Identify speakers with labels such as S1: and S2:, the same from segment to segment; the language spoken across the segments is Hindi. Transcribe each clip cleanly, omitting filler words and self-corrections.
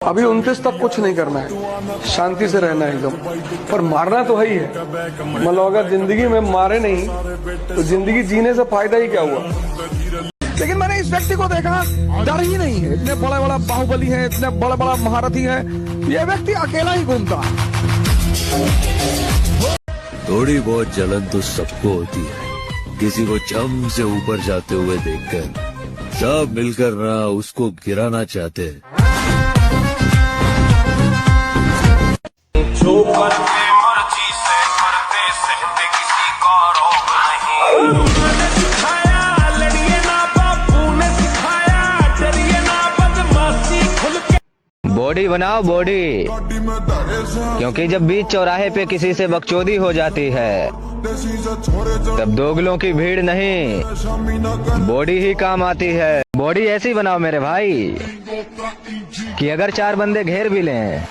S1: अभी 29 तक कुछ नहीं करना है, शांति से रहना है एकदम, पर मारना तो है ही है। मतलब अगर जिंदगी में मारे नहीं तो जिंदगी जीने से फायदा ही क्या हुआ। लेकिन मैंने इस व्यक्ति को देखा, डर ही नहीं है, इतने बड़ा बड़ा बाहुबली है, इतने बड़ा बड़ा महारथी है, ये व्यक्ति अकेला ही घूमता है।
S2: थोड़ी बहुत जलन तो सबको होती है, किसी को चम से ऊपर जाते हुए देखकर सब मिलकर ना उसको गिराना चाहते हैं।
S3: जो करते मर्जी से करते सहते किसी का रोग नहीं। उन्होंने सिखाया लड़िए ना, बापू ने सिखाया डरिए ना, बदमाशी खुल के
S4: बॉडी बनाओ बॉडी, क्योंकि जब बीच चौराहे पे किसी से बकचोदी हो जाती है तब दोगलों की भीड़ नहीं, बॉडी ही काम आती है। बॉडी ऐसी बनाओ मेरे भाई कि अगर 4 बंदे घेर भी लें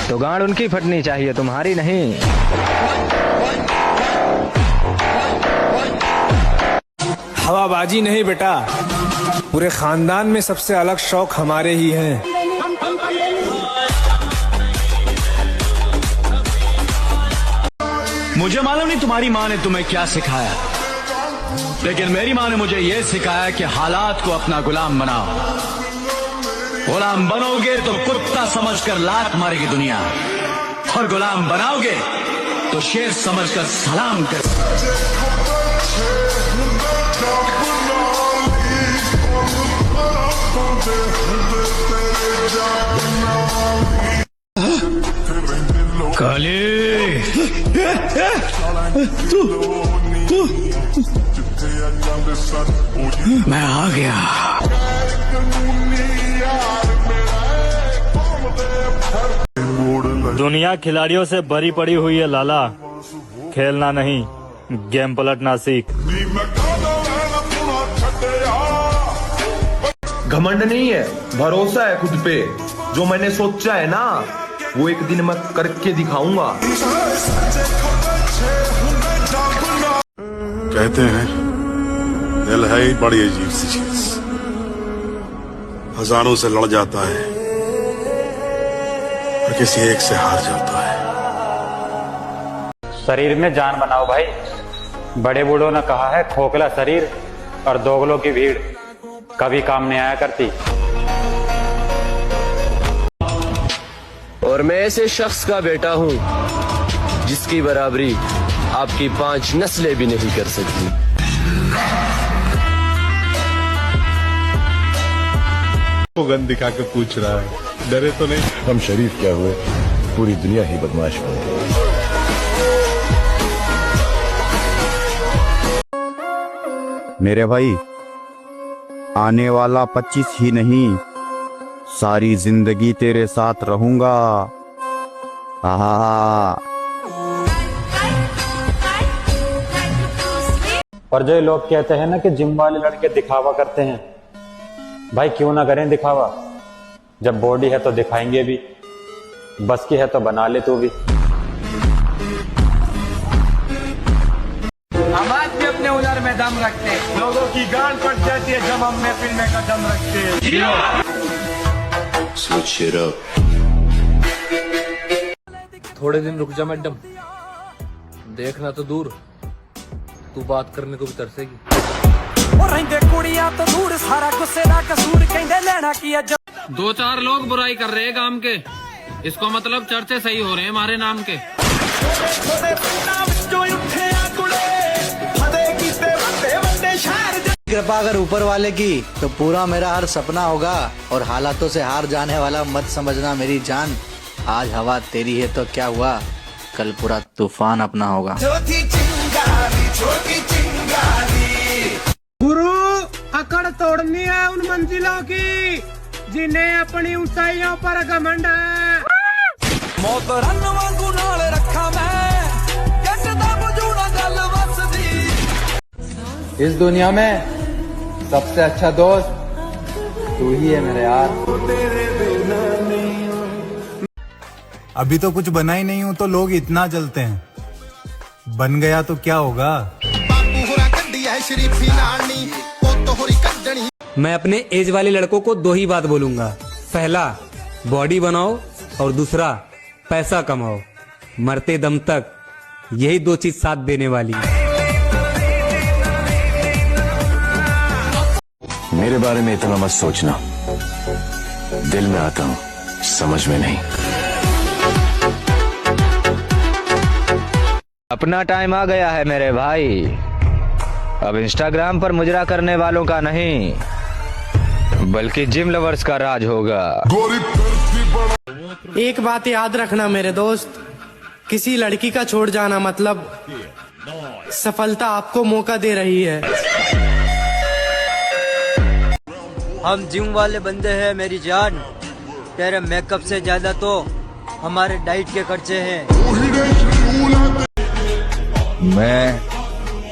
S4: तो गांड उनकी फटनी चाहिए, तुम्हारी नहीं।
S5: हवाबाजी नहीं बेटा, पूरे खानदान में सबसे अलग शौक हमारे ही हैं।
S6: मुझे मालूम नहीं तुम्हारी माँ ने तुम्हें क्या सिखाया, लेकिन मेरी माँ ने मुझे यह सिखाया कि हालात को अपना गुलाम बनाओ। गुलाम बनोगे तो कुत्ता समझकर लात मारेगी दुनिया, और गुलाम बनाओगे तो शेर समझकर सलाम कर। काले मैं आ गया।
S7: दुनिया खिलाड़ियों से भरी पड़ी हुई है लाला, खेलना नहीं गेम पलटना सीख।
S8: घमंड नहीं है, भरोसा है खुद पे। जो मैंने सोचा है ना वो एक दिन मैं करके दिखाऊंगा।
S9: कहते हैं दिल है ही बड़ी अजीब सी चीज, हजारों से लड़ जाता है और किसी एक से हार जाता है।
S7: शरीर में जान बनाओ भाई, बड़े बूढ़ों ने कहा है खोखला शरीर और दोगलों की भीड़ कभी काम नहीं आया करती।
S2: और मैं ऐसे शख्स का बेटा हूँ जिसकी बराबरी आपकी 5 नस्लें भी नहीं कर सकती।
S9: वो गन दिखा के पूछ रहा है, डरे तो नहीं?
S10: हम शरीफ क्या हुए, पूरी दुनिया ही बदमाश बन गई।
S11: मेरे भाई, आने वाला 25 ही नहीं सारी जिंदगी तेरे साथ रहूंगा। आहा।
S7: पर जो लोग कहते हैं ना कि जिम वाले लड़के दिखावा करते हैं, भाई क्यों ना करें दिखावा, जब बॉडी है तो दिखाएंगे भी, बस की है तो बना ले तू भी।
S3: हम आज भी अपने हुनर में दम रखते हैं, लोगों की गांड पड़ जाती है जब हम महफिल में कदम रखते हैं।
S2: Switch it up.
S12: थोड़े दिन रुक जा मैडम, देखना तो दूर तू बात करने को भी तरसेगी।
S13: 2-4 लोग बुराई कर रहे हैं काम के, इसको मतलब चर्चे सही हो रहे हैं हमारे नाम के।
S14: कृपा अगर ऊपर वाले की तो पूरा मेरा हर सपना होगा, और हालातों से हार जाने वाला मत समझना मेरी जान। आज हवा तेरी है तो क्या हुआ, कल पूरा तूफान अपना होगा।
S3: गुरु अकड़ तोड़नी है उन मंजिलों की जिन्हें अपनी ऊंचाइयों पर घमंड है। मौत रन वांगू नाल रखा मैं, कसदा बुझूना गल वसदी।
S14: इस दुनिया में सबसे अच्छा दोस्त तू ही है मेरे यार।
S5: अभी तो कुछ बना ही नहीं हूं तो लोग इतना जलते हैं, बन गया तो क्या होगा।
S15: मैं अपने एज वाले लड़कों को 2 ही बात बोलूंगा। पहला, बॉडी बनाओ और दूसरा पैसा कमाओ। मरते दम तक यही दो चीज साथ देने वाली है।
S10: मेरे बारे में इतना मत सोचना, दिल में आता हूं, समझ में नहीं।
S4: अपना टाइम आ गया है मेरे भाई। अब इंस्टाग्राम पर मुजरा करने वालों का नहीं, बल्कि जिम लवर्स का राज होगा।
S3: एक बात याद रखना मेरे दोस्त, किसी लड़की का छोड़ जाना मतलब सफलता आपको मौका दे रही है।
S16: हम जिम वाले बंदे हैं मेरी जान, तेरे मेकअप से ज्यादा तो हमारे डाइट के खर्चे हैं।
S2: मैं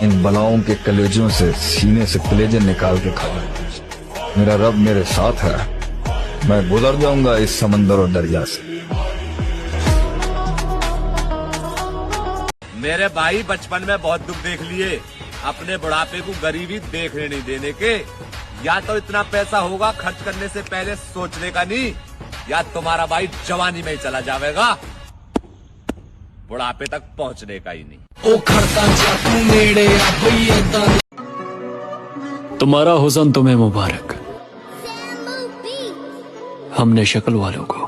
S2: इन बलाओं के कलेजों से सीने से कलेजे निकाल के खाऊंगा। मेरा रब मेरे साथ है, मैं गुजर जाऊंगा इस समंदर और दरिया से।
S6: मेरे भाई बचपन में बहुत दुख देख लिए, अपने बुढ़ापे को गरीबी देखने नहीं देने के। या तो इतना पैसा होगा खर्च करने से पहले सोचने का नहीं, या तुम्हारा भाई जवानी में ही चला जाएगा, बुढ़ापे तक पहुंचने का ही नहीं।
S17: तुम्हारा हुस्न तुम्हें मुबारक। हमने शक्ल वालों को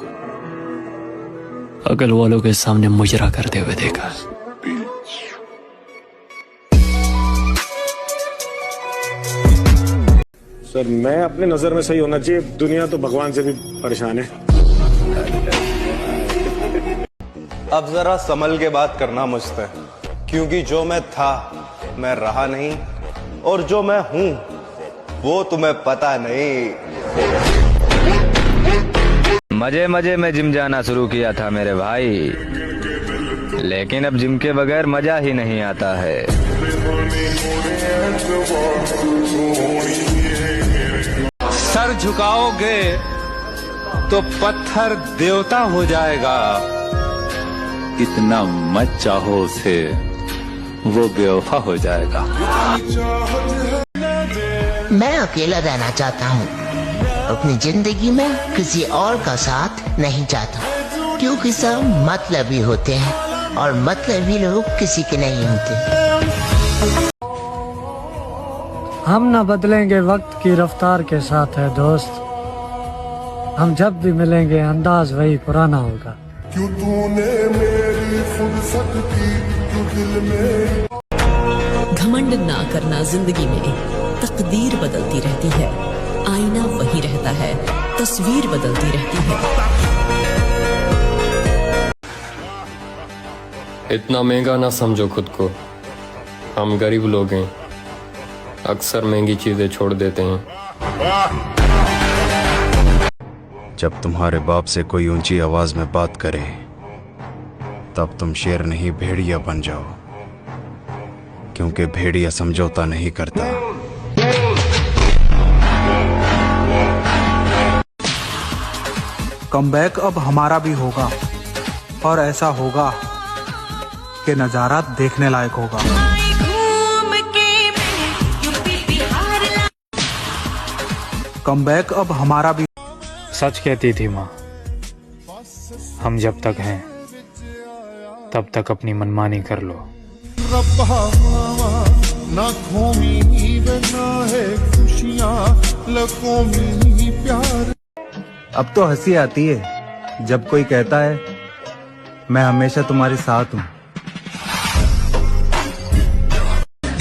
S17: अकल वालों के सामने मुजरा करते हुए देखा।
S9: सर मैं अपने नजर में सही होना चाहिए, दुनिया तो भगवान से भी परेशान है।
S18: अब जरा संभल के बात करना मुझसे, क्योंकि जो मैं था मैं रहा नहीं, और जो मैं हूं वो तुम्हें पता नहीं।
S4: मजे मजे में जिम जाना शुरू किया था मेरे भाई, लेकिन अब जिम के बगैर मजा ही नहीं आता है।
S19: सर झुकाओगे तो पत्थर देवता हो जाएगा, इतना मत चाहो उसे, वो बेवफा हो जाएगा।
S20: मैं अकेला रहना चाहता हूँ, अपनी जिंदगी में किसी और का साथ नहीं चाहता, क्योंकि सब मतलबी होते हैं और मतलबी लोग किसी के नहीं होते।
S21: हम न बदलेंगे वक्त की रफ्तार के साथ है दोस्त, हम जब भी मिलेंगे अंदाज वही पुराना होगा।
S22: क्यों तूने मेरी फुर्सत की, क्यों दिल में।
S23: घमंड ना करना जिंदगी में, तकदीर बदलती रहती है, आईना वही रहता है, तस्वीर बदलती रहती है।
S24: इतना महंगा ना समझो खुद को, हम गरीब लोग हैं, अक्सर महंगी चीजें छोड़ देते हैं।
S11: जब तुम्हारे बाप से कोई ऊंची आवाज में बात करे, तब तुम शेर नहीं भेड़िया बन जाओ, क्योंकि भेड़िया समझौता नहीं करता।
S5: कमबैक अब हमारा भी होगा, और ऐसा होगा कि नजारा देखने लायक होगा। कमबैक अब हमारा भी।
S7: सच कहती थी माँ, हम जब तक हैं तब तक अपनी मनमानी कर लो।
S22: ना खोमी बना है खुशियां, लकोमी प्यार।
S5: अब तो हंसी आती है जब कोई कहता है मैं हमेशा तुम्हारे साथ हूँ।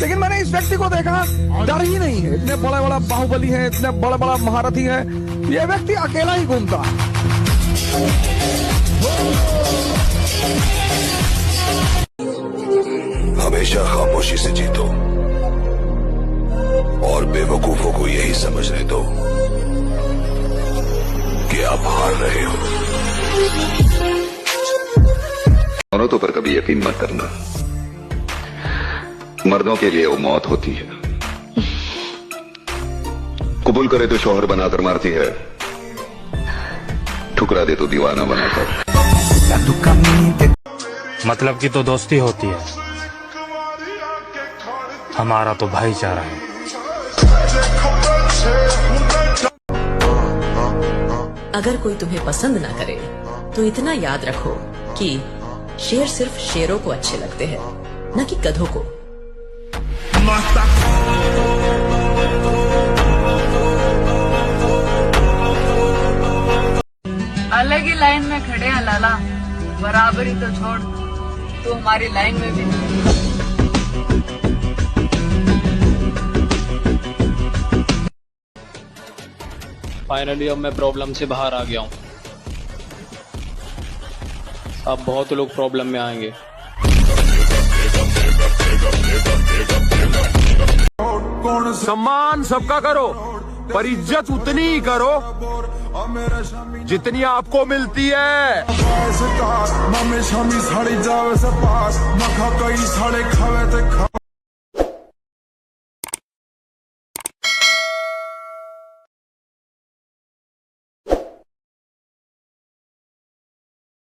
S1: लेकिन मैंने इस व्यक्ति को देखा, डर ही नहीं है, इतने बड़ा बड़ा बाहुबली है, इतने बड़ा बड़ा महारथी है, ये व्यक्ति अकेला ही घूमता।
S10: हमेशा खामोशी से जीतो और बेवकूफों को यही समझने दो कि आप हार रहे हो।
S25: औरतों पर कभी यकीन मत करना, मर्दों के लिए वो मौत होती है। कबूल करे तो शौहर बनाकर मारती है, ठुकरा दे तो दीवाना बनाकर।
S7: मतलब की तो दोस्ती होती है, हमारा तो भाईचारा है।
S23: अगर कोई तुम्हें पसंद ना करे तो इतना याद रखो कि शेर सिर्फ शेरों को अच्छे लगते हैं, न कि गधों को।
S8: अलग ही लाइन में खड़े हैं लाला, बराबरी तो छोड़, तू हमारी लाइन में भी नहीं।
S12: फाइनली अब मैं प्रॉब्लम से बाहर आ गया हूँ। अब बहुत लोग प्रॉब्लम में आएंगे।
S13: सम्मान सबका करो, पर इज्जत उतनी ही करो जितनी आपको मिलती है।
S22: मामे शामी साड़ी जावे से पास मखा कई साड़े खावे ते खा